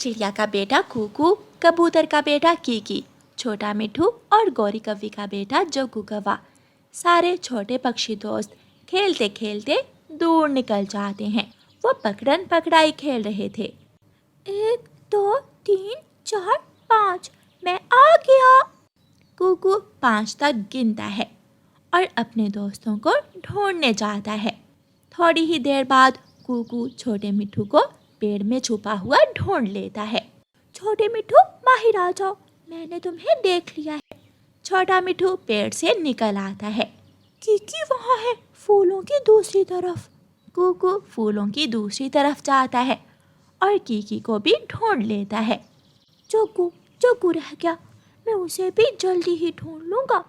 चिड़िया का बेटा कूकू, कबूतर का बेटा कीकी, छोटा मिठू और गौरी कव्वी का बेटा जोगू कौवा, सारे छोटे पक्षी दोस्त खेलते खेलते दूर निकल जाते हैं। वो पकड़न पकड़ाई खेल रहे थे। 1 2 3 4 5, मैं आ गया। कूकू 5 तक गिनता है और अपने दोस्तों को ढूंढने जाता है। थोड़ी ही देर बाद कूकू छोटे मिठू को पेड़ में छुपा हुआ ढूंढ लेता है। छोटे मिठू बाहर आ जाओ, मैंने तुम्हें देख लिया है। छोटा मिठू पेड़ से निकल आता है। कीकी वहाँ है, फूलों की दूसरी तरफ। कूकू फूलों की दूसरी तरफ जाता है और कीकी को भी ढूंढ लेता है। जोगू जोगू रह गया, मैं उसे भी जल्दी ही ढूंढ लूंगा।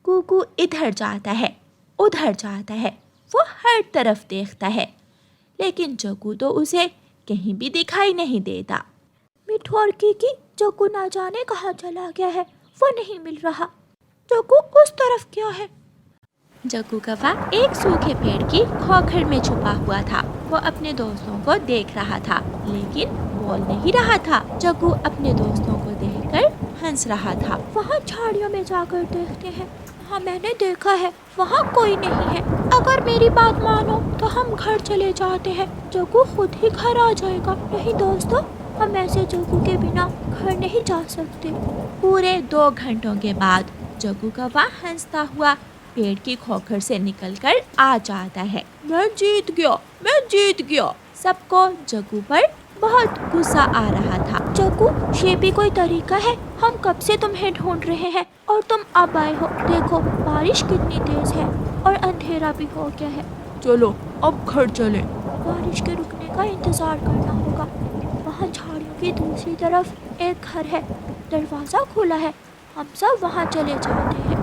कूकू इधर जाता है, उधर जाता है, वो हर तरफ देखता है, लेकिन जोगू तो उसे कहीं भी दिखाई नहीं देता। मिठू और कीकी जोगू ना जाने कहाँ चला गया है, वो नहीं मिल रहा। जोगू उस तरफ क्या है? जोगू कौवा एक सूखे पेड़ की खोखर में छुपा हुआ था। वो अपने दोस्तों को देख रहा था, लेकिन बोल नहीं रहा था। जोगू अपने दोस्तों को देखकर हंस रहा था। वहाँ झाड़ियों में जाकर देखते हैं, वहाँ मैंने देखा है, वहाँ कोई नहीं है। अगर मेरी बात मानो तो हम घर चले जाते हैं, जोगू खुद ही घर आ जाएगा। नहीं दोस्तों, हम ऐसे जोगू के बिना घर नहीं जा सकते। पूरे 2 घंटों के बाद जोगू कौवा हंसता हुआ पेड़ की खोखर से निकलकर आ जाता है। मैं जीत गया, मैं जीत गया। सबको जोगू पर बहुत गुस्सा आ रहा था। जोगू, ये भी कोई तरीका है? हम कब से तुम्हें ढूंढ रहे हैं और तुम अब आए हो। देखो बारिश कितनी तेज है और अंधेरा भी हो गया है। चलो अब घर चले। बारिश के रुकने का इंतजार करना होगा। वहाँ झाड़ियों की दूसरी तरफ एक घर है, दरवाजा खुला है, हम सब वहाँ चले जाते हैं।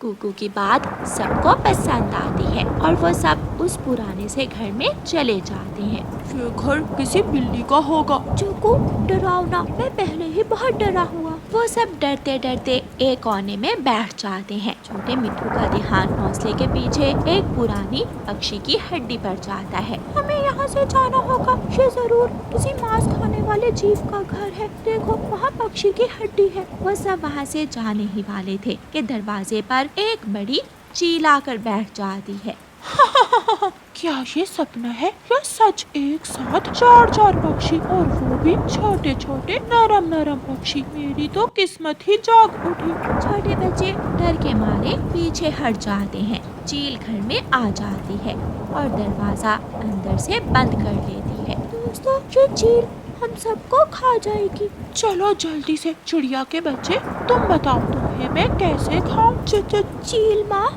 कूकू की बात सबको पसंद आती है और वो सब उस पुराने से घर में चले जाते हैं। ये घर किसी बिल्ली का होगा। जोगू डरावना, मैं पहले ही बहुत डरा हुआ। वो सब डरते डरते एक कोने में बैठ जाते हैं। छोटे मिठू का ध्यान घोंसले के पीछे एक पुरानी पक्षी की हड्डी पर जाता है। हमें यहाँ से जाना होगा, ये जरूर किसी मांस खाने वाले जीव का घर है। देखो वहाँ पक्षी की हड्डी है। वो सब वहाँ से जाने ही वाले थे कि दरवाजे पर एक बड़ी चील आकर बैठ जाती है। क्या ये सपना है या सच? एक साथ 4 पक्षी, और वो भी छोटे छोटे नरम नरम पक्षी। मेरी तो किस्मत ही जाग उठी। छोटे बच्चे डर के मारे पीछे हट जाते हैं। चील घर में आ जाती है और दरवाजा अंदर से बंद कर लेती है। दोस्तों, ये चील हम सबको खा जाएगी। चलो जल्दी से चिड़िया के बच्चे, तुम बताओ तुम्हें मैं कैसे खाऊं? चील माँ,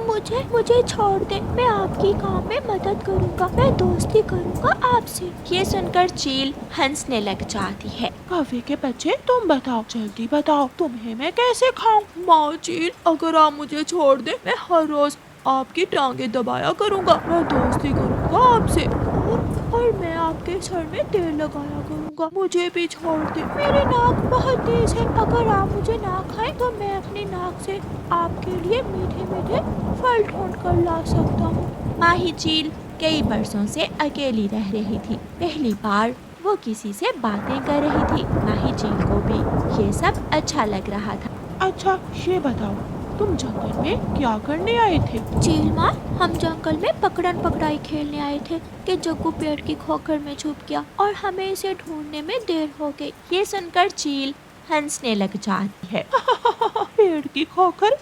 मुझे छोड़ दे, मैं आपकी काम में मदद करूँगा, मैं दोस्ती करूँगा आपसे। ये सुनकर चील हंसने लग जाती है। कौवे के बच्चे तुम बताओ, जल्दी बताओ तुम्हें मैं कैसे खाऊं? माँ चील, अगर आप मुझे छोड़ दे, मैं हर रोज आपकी टांगे दबाया करूँगा, मैं दोस्ती करूँगा आपसे और मैं आपके सर में तेल लगाया करूँगा। मुझे भी छोड़ दे, मेरी नाक बहुत तेज है। अगर आप मुझे ना खाएं तो मैं अपनी नाक से आपके लिए मीठे मीठे फल ढूंढ कर ला सकता हूँ। माही चील कई बरसों से अकेली रह रही थी। पहली बार वो किसी से बातें कर रही थी। माही चील को भी ये सब अच्छा लग रहा था। अच्छा ये बताओ, तुम जंगल में क्या करने आए थे? चील माँ, हम जंगल में पकड़न पकड़ाई खेलने आए थे कि जोगू पेड़ की खोखर में छुप गया और हमें इसे ढूंढने में देर हो गई। ये सुनकर चील हंसने लग जाती है। पेड़ की खोखर?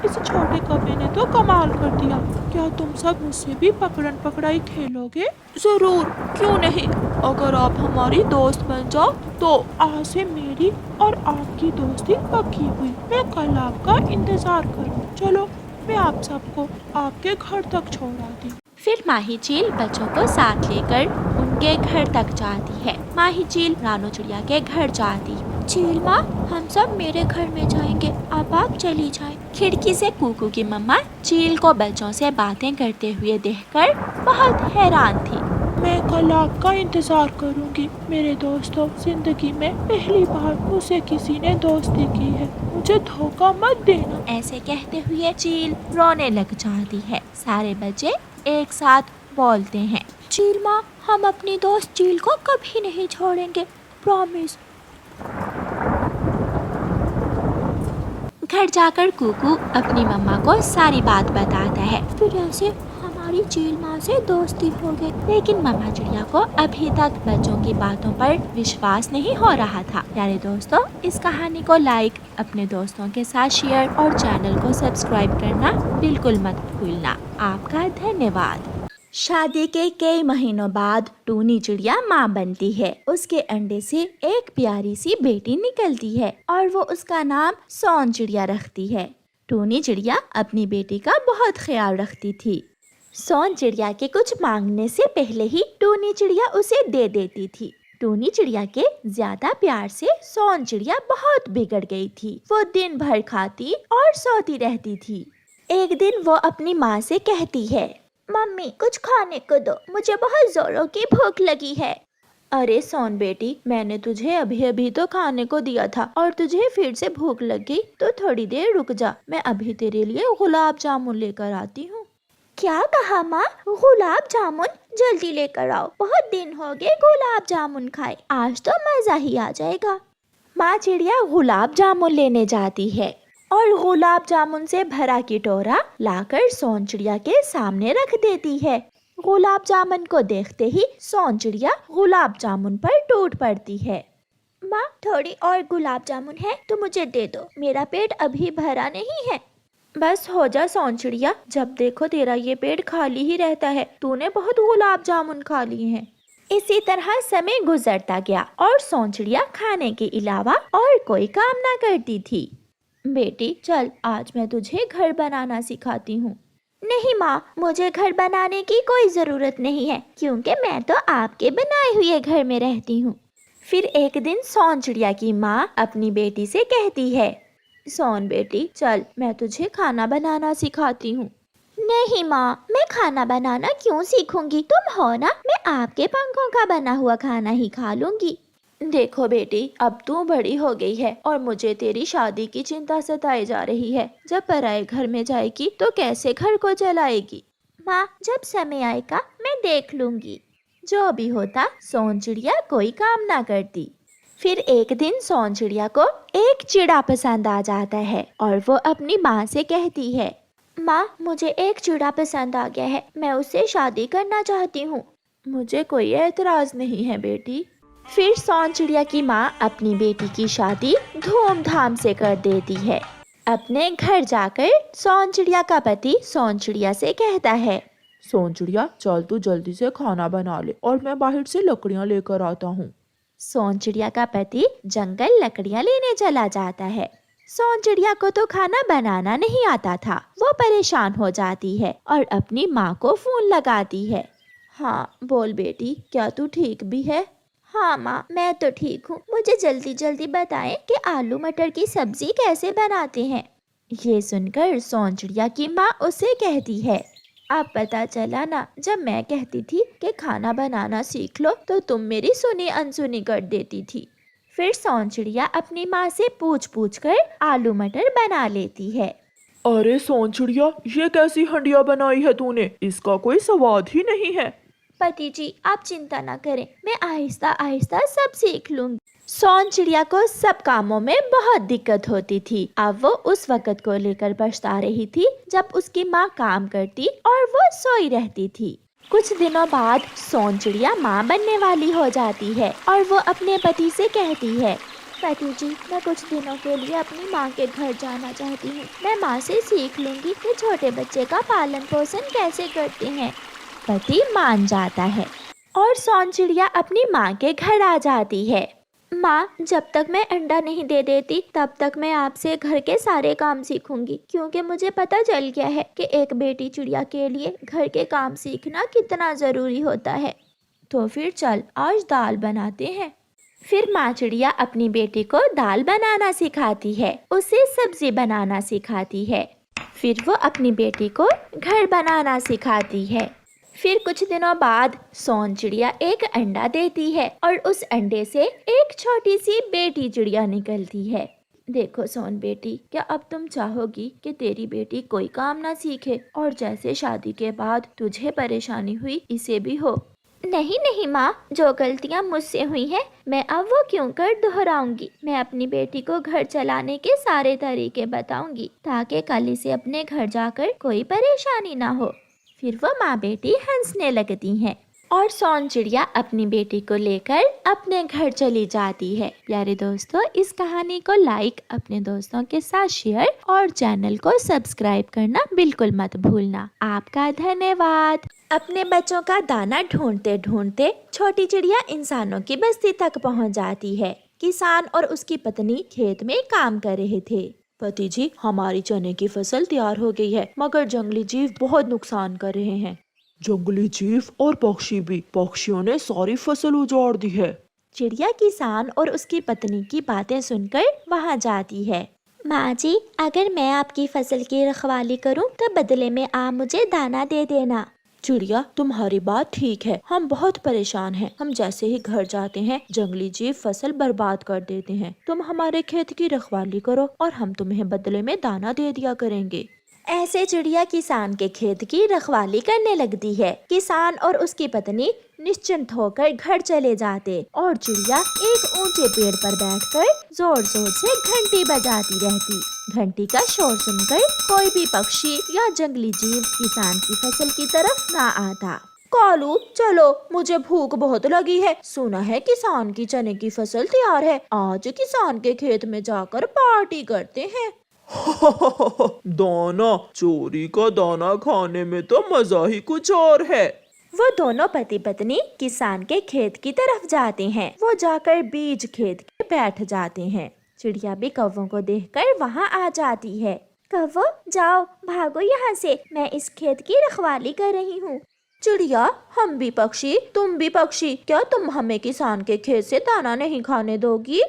इस छोटे कौवे ने तो कमाल कर दिया। क्या तुम सब मुझसे भी पकड़न पकड़ाई खेलोगे? जरूर, क्यों नहीं। अगर आप हमारी दोस्त बन जाओ तो आज से मेरी और आपकी दोस्ती पक्की हुई। मैं कल आपका इंतजार करूँ। चलो मैं आप सबको आपके घर तक छोड़ आती हूँ। फिर माही चील बच्चों को साथ लेकर उनके घर तक जाती है। माही चील रानो चिड़िया के घर जाती। चील माँ, हम सब मेरे घर में जाएंगे, अब आप चली जाएं। खिड़की से कूकू की मम्मा चील को बच्चों से बातें करते हुए देखकर बहुत हैरान थी। मैं कल आपका इंतजार करूंगी। मेरे दोस्तों, जिंदगी में पहली बार मुझसे किसी ने दोस्ती की है, मुझे धोखा मत देना। ऐसे कहते हुए चील रोने लग जाती है। सारे बच्चे एक साथ बोलते हैं, चील माँ, हम अपनी दोस्त चील को कभी नहीं छोड़ेंगे, प्रॉमिस। घर जाकर कुकू अपनी मम्मा को सारी बात बताता है। फिर ऐसे हमारी चील माँ से दोस्ती हो गई। लेकिन मम्मा चिड़िया को अभी तक बच्चों की बातों पर विश्वास नहीं हो रहा था। प्यारे दोस्तों, इस कहानी को लाइक, अपने दोस्तों के साथ शेयर और चैनल को सब्सक्राइब करना बिल्कुल मत भूलना। आपका धन्यवाद। शादी के कई महीनों बाद टूनी चिड़िया माँ बनती है। उसके अंडे से एक प्यारी सी बेटी निकलती है और वो उसका नाम सोन चिड़िया रखती है। टूनी चिड़िया अपनी बेटी का बहुत ख्याल रखती थी। सोन चिड़िया के कुछ मांगने से पहले ही टूनी चिड़िया उसे दे देती थी। टूनी चिड़िया के ज्यादा प्यार से सोन चिड़िया बहुत बिगड़ गई थी। वो दिन भर खाती और सोती रहती थी। एक दिन वो अपनी माँ से कहती है, मम्मी कुछ खाने को दो, मुझे बहुत जोरों की भूख लगी है। अरे सोन बेटी, मैंने तुझे अभी अभी तो खाने को दिया था और तुझे फिर से भूख लग गई तो थोड़ी देर रुक जा, मैं अभी तेरे लिए गुलाब जामुन लेकर आती हूँ। क्या कहा माँ? गुलाब जामुन? जल्दी लेकर आओ, बहुत दिन हो गए गुलाब जामुन खाए, आज तो मजा ही आ जाएगा। माँ चिड़िया गुलाब जामुन लेने जाती है और गुलाब जामुन से भरा कटोरा लाकर सोन चिड़िया के सामने रख देती है। गुलाब जामुन को देखते ही सोन चिड़िया गुलाब जामुन पर टूट पड़ती है। माँ, थोड़ी और गुलाब जामुन है तो मुझे दे दो, मेरा पेट अभी भरा नहीं है। बस हो जा सोन चिड़िया, जब देखो तेरा ये पेट खाली ही रहता है, तूने बहुत गुलाब जामुन खा लिए हैं। इसी तरह समय गुजरता गया और सोन चिड़िया खाने के अलावा और कोई काम ना करती थी। बेटी चल, आज मैं तुझे घर बनाना सिखाती हूँ। नहीं माँ, मुझे घर बनाने की कोई जरूरत नहीं है, क्योंकि मैं तो आपके बनाए हुए घर में रहती हूँ। फिर एक दिन सोन चिड़िया की माँ अपनी बेटी से कहती है, सोन बेटी चल, मैं तुझे खाना बनाना सिखाती हूँ। नहीं माँ, मैं खाना बनाना क्यों सीखूंगी, तुम हो ना, मैं आपके पंखों का बना हुआ खाना ही खा लूंगी। देखो बेटी, अब तू बड़ी हो गई है और मुझे तेरी शादी की चिंता सताई जा रही है। जब पराए घर में जाएगी तो कैसे घर को चलाएगी? माँ, जब समय आएगा मैं देख लूंगी। जो भी होता, सोन चिड़िया कोई काम ना करती। फिर एक दिन सोन चिड़िया को एक चिड़ा पसंद आ जाता है और वो अपनी माँ से कहती है, माँ मुझे एक चिड़ा पसंद आ गया है, मैं उससे शादी करना चाहती हूँ। मुझे कोई एतराज नहीं है बेटी। फिर सोन चिड़िया की माँ अपनी बेटी की शादी धूमधाम से कर देती है। अपने घर जाकर सोन चिड़िया का पति सोन चिड़िया से कहता है, सोन चिड़िया चल तू जल्दी से खाना बना ले और मैं बाहर से लकड़ियाँ लेकर आता हूँ। सोन चिड़िया का पति जंगल लकड़ियाँ लेने चला जाता है। सोन चिड़िया को तो खाना बनाना नहीं आता था। वो परेशान हो जाती है और अपनी माँ को फोन लगाती है। हाँ बोल बेटी, क्या तू ठीक भी है? हाँ माँ, मैं तो ठीक हूँ, मुझे जल्दी जल्दी बताएं कि आलू मटर की सब्जी कैसे बनाते हैं। ये सुनकर सोन चिड़िया की माँ उसे कहती है, अब पता चला ना, जब मैं कहती थी कि खाना बनाना सीख लो तो तुम मेरी सुनी अनसुनी कर देती थी। फिर सोन चिड़िया अपनी माँ से पूछ पूछ कर आलू मटर बना लेती है। अरे सोन चिड़िया, ये कैसी हंडिया बनाई है तूने, इसका कोई स्वाद ही नहीं है। पति जी आप चिंता ना करें, मैं आहिस्ता आहिस्ता सब सीख लूंगी। सोन चिड़िया को सब कामों में बहुत दिक्कत होती थी। अब वो उस वक़्त को लेकर पछता रही थी जब उसकी माँ काम करती और वो सोई रहती थी। कुछ दिनों बाद सोन चिड़िया माँ बनने वाली हो जाती है और वो अपने पति से कहती है, पति जी मैं कुछ दिनों के लिए अपनी माँ के घर जाना चाहती हूँ। मैं माँ से सीख लूंगी कि छोटे बच्चे का पालन पोषण कैसे करते हैं। पति मान जाता है और सोन चिड़िया अपनी माँ के घर आ जाती है। माँ, जब तक मैं अंडा नहीं दे देती तब तक मैं आपसे घर के सारे काम सीखूंगी, क्योंकि मुझे पता चल गया है कि एक बेटी चिड़िया के लिए घर के काम सीखना कितना जरूरी होता है। तो फिर चल आज दाल बनाते हैं। फिर माँ चिड़िया अपनी बेटी को दाल बनाना सिखाती है, उसे सब्जी बनाना सिखाती है। फिर वो अपनी बेटी को घर बनाना सिखाती है। फिर कुछ दिनों बाद सोन चिड़िया एक अंडा देती है और उस अंडे से एक छोटी सी बेटी चिड़िया निकलती है। देखो सोन बेटी, क्या अब तुम चाहोगी कि तेरी बेटी कोई काम ना सीखे और जैसे शादी के बाद तुझे परेशानी हुई इसे भी हो? नहीं नहीं माँ, जो गलतियाँ मुझसे हुई हैं मैं अब वो क्यों कर दोहराऊंगी। मैं अपनी बेटी को घर चलाने के सारे तरीके बताऊंगी ताकि कल इसे अपने घर जाकर कोई परेशानी ना हो। फिर वो माँ बेटी हंसने लगती हैं और सोन चिड़िया अपनी बेटी को लेकर अपने घर चली जाती है। प्यारे दोस्तों, इस कहानी को लाइक, अपने दोस्तों के साथ शेयर और चैनल को सब्सक्राइब करना बिल्कुल मत भूलना। आपका धन्यवाद। अपने बच्चों का दाना ढूंढते ढूंढते छोटी चिड़िया इंसानों की बस्ती तक पहुंच जाती है। किसान और उसकी पत्नी खेत में काम कर रहे थे। पति जी, हमारी चने की फसल तैयार हो गई है, मगर जंगली जीव बहुत नुकसान कर रहे हैं। जंगली जीव और पक्षी भी, पक्षियों ने सारी फसल उजाड़ दी है। चिड़िया किसान और उसकी पत्नी की बातें सुनकर वहाँ जाती है। माँ जी, अगर मैं आपकी फसल की रखवाली करूँ तो बदले में आप मुझे दाना दे देना। चिड़िया, तुम्हारी बात ठीक है, हम बहुत परेशान हैं। हम जैसे ही घर जाते हैं जंगली जीव फसल बर्बाद कर देते हैं। तुम हमारे खेत की रखवाली करो और हम तुम्हें बदले में दाना दे दिया करेंगे। ऐसे चिड़िया किसान के खेत की रखवाली करने लगती है। किसान और उसकी पत्नी निश्चिंत होकर घर चले जाते और चिड़िया एक ऊंचे पेड़ पर बैठकर जोर जोर से घंटी बजाती रहती। घंटी का शोर सुनकर कोई भी पक्षी या जंगली जीव किसान की फसल की तरफ ना आता। कालू, चलो, मुझे भूख बहुत लगी है। सुना है किसान की चने की फसल तैयार है, आज किसान के खेत में जाकर पार्टी करते हैं। दाना, चोरी का दाना खाने में तो मजा ही कुछ और है। वो दोनों पति पत्नी किसान के खेत की तरफ जाते हैं। वो जाकर बीज खेत के बैठ जाते हैं। चिड़िया भी कौवों को देखकर वहाँ आ जाती है। कौवो, जाओ, भागो यहाँ से, मैं इस खेत की रखवाली कर रही हूँ। चिड़िया, हम भी पक्षी, तुम भी पक्षी, क्या तुम हमें किसान के खेत से दाना नहीं खाने दोगी?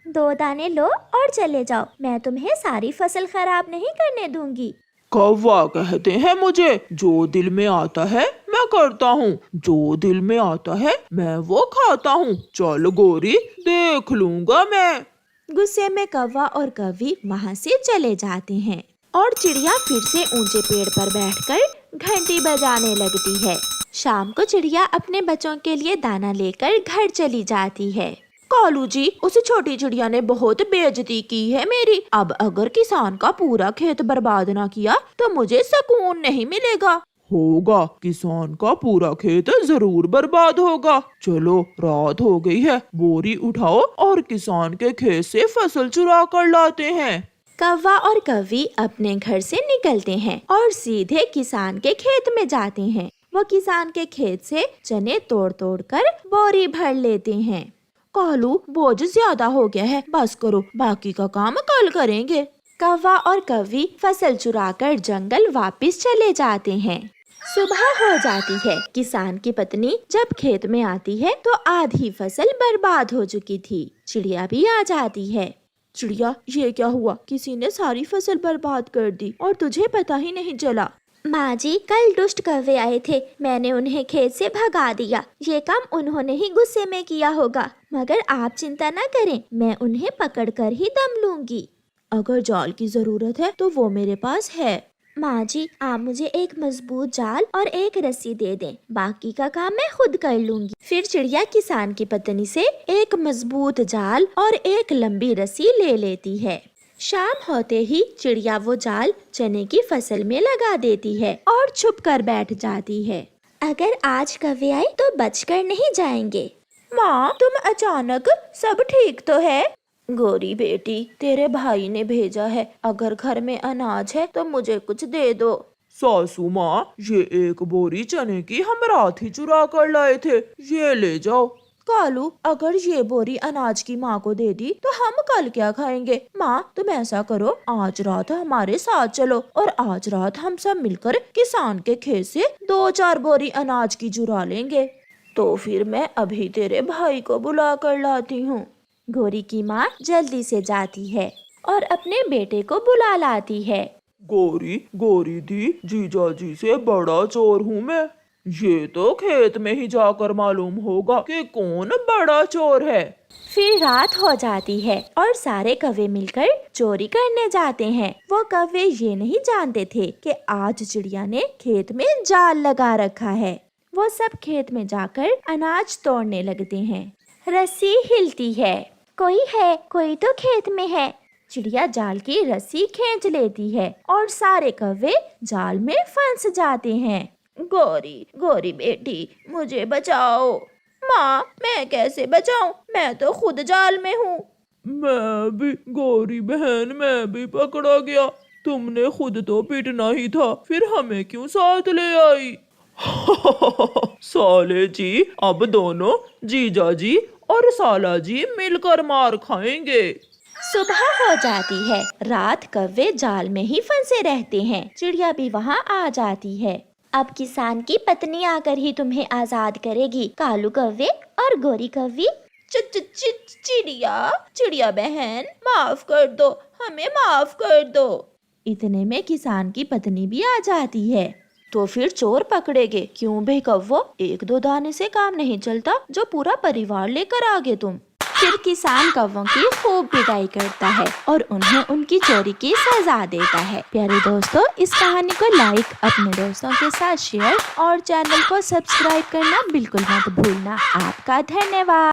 2 दाने लो और चले जाओ, मैं तुम्हें सारी फसल खराब नहीं करने दूंगी। कौवा कहते हैं मुझे, जो दिल में आता है मैं करता हूँ, जो दिल में आता है मैं वो खाता हूँ। चल गोरी, देख लूंगा मैं। गुस्से में कौवा और कौवी वहाँ से चले जाते हैं और चिड़िया फिर से ऊंचे पेड़ पर बैठकर घंटी बजाने लगती है। शाम को चिड़िया अपने बच्चों के लिए दाना लेकर घर चली जाती है। कालू जी, उस छोटी चिड़िया ने बहुत बेइज्जती की है मेरी। अब अगर किसान का पूरा खेत बर्बाद ना किया तो मुझे सुकून नहीं मिलेगा। होगा, किसान का पूरा खेत जरूर बर्बाद होगा। चलो, रात हो गई है, बोरी उठाओ और किसान के खेत से फसल चुरा कर लाते हैं। कौवा और कौवी अपने घर से निकलते हैं और सीधे किसान के खेत में जाते हैं। वो किसान के खेत से चने तोड़ तोड़ कर बोरी भर लेते हैं। कालू, बोझ ज्यादा हो गया है, बस करो, बाकी का काम कल करेंगे। कौवा और कौवी फसल चुराकर जंगल वापस चले जाते हैं। सुबह हो जाती है। किसान की पत्नी जब खेत में आती है तो आधी फसल बर्बाद हो चुकी थी। चिड़िया भी आ जाती है। चिड़िया, ये क्या हुआ? किसी ने सारी फसल बर्बाद कर दी और तुझे पता ही नहीं चला। माँ जी, कल दुष्ट कौवे आए थे, मैंने उन्हें खेत से भगा दिया। ये काम उन्होंने ही गुस्से में किया होगा, मगर आप चिंता न करें, मैं उन्हें पकड़कर ही दम लूंगी। अगर जाल की जरूरत है तो वो मेरे पास है। माँ जी, आप मुझे एक मजबूत जाल और एक रस्सी दे दें, बाकी का काम मैं खुद कर लूंगी। फिर चिड़िया किसान की पत्नी से एक मजबूत जाल और एक लंबी रस्सी ले लेती है। शाम होते ही चिड़िया वो जाल चने की फसल में लगा देती है और छुप कर बैठ जाती है। अगर आज कौवे आए तो बचकर नहीं जाएंगे। माँ, तुम अचानक, सब ठीक तो है? गोरी बेटी, तेरे भाई ने भेजा है, अगर घर में अनाज है तो मुझे कुछ दे दो। सासू माँ, ये एक बोरी चने की हम रात ही चुरा कर लाए थे, ये ले जाओ। कालू, अगर ये बोरी अनाज की माँ को दे दी तो हम कल क्या खाएंगे? माँ, तुम ऐसा करो, आज रात हमारे साथ चलो और आज रात हम सब मिलकर किसान के खेत से 2-4 बोरी अनाज की चुरा लेंगे। तो फिर मैं अभी तेरे भाई को बुला कर लाती हूँ। गोरी की माँ जल्दी से जाती है और अपने बेटे को बुला लाती है। गोरी, गोरी दी, जीजा जी से बड़ा चोर हूँ मैं। ये तो खेत में ही जाकर मालूम होगा कि कौन बड़ा चोर है। फिर रात हो जाती है और सारे कौवे मिलकर चोरी करने जाते हैं। वो कौवे ये नहीं जानते थे कि आज चिड़िया ने खेत में जाल लगा रखा है। वो सब खेत में जाकर अनाज तोड़ने लगते हैं। रस्सी हिलती है। कोई तो खेत में है। चिड़िया जाल की रस्सी खींच लेती है और सारे कौवे जाल में फंस जाते हैं। गौरी बेटी, मुझे बचाओ। माँ, मैं कैसे बचाऊं? मैं तो खुद जाल में हूँ। मैं भी, गौरी बहन, मैं भी पकड़ा गया। तुमने खुद तो पीटना ही था, फिर हमें क्यों साथ ले आई? साले जी, अब दोनों जीजा जी और साला जी मिलकर मार खाएंगे। सुबह हो जाती है। रात कौवे जाल में ही फंसे रहते हैं। चिड़िया भी वहाँ आ जाती है। अब किसान की पत्नी आकर ही तुम्हें आजाद करेगी, कालू कौवे और गोरी कौवी। चिड़िया बहन, माफ कर दो, हमें माफ कर दो। इतने में किसान की पत्नी भी आ जाती है। तो फिर चोर पकड़ेगे क्यों बे कौवो? 1-2 दाने से काम नहीं चलता, जो पूरा परिवार लेकर आगे तुम। फिर किसान कौवों की खूब पिटाई करता है और उन्हें उनकी चोरी की सजा देता है। प्यारे दोस्तों, इस कहानी को लाइक, अपने दोस्तों के साथ शेयर और चैनल को सब्सक्राइब करना बिल्कुल मत भूलना। आपका धन्यवाद।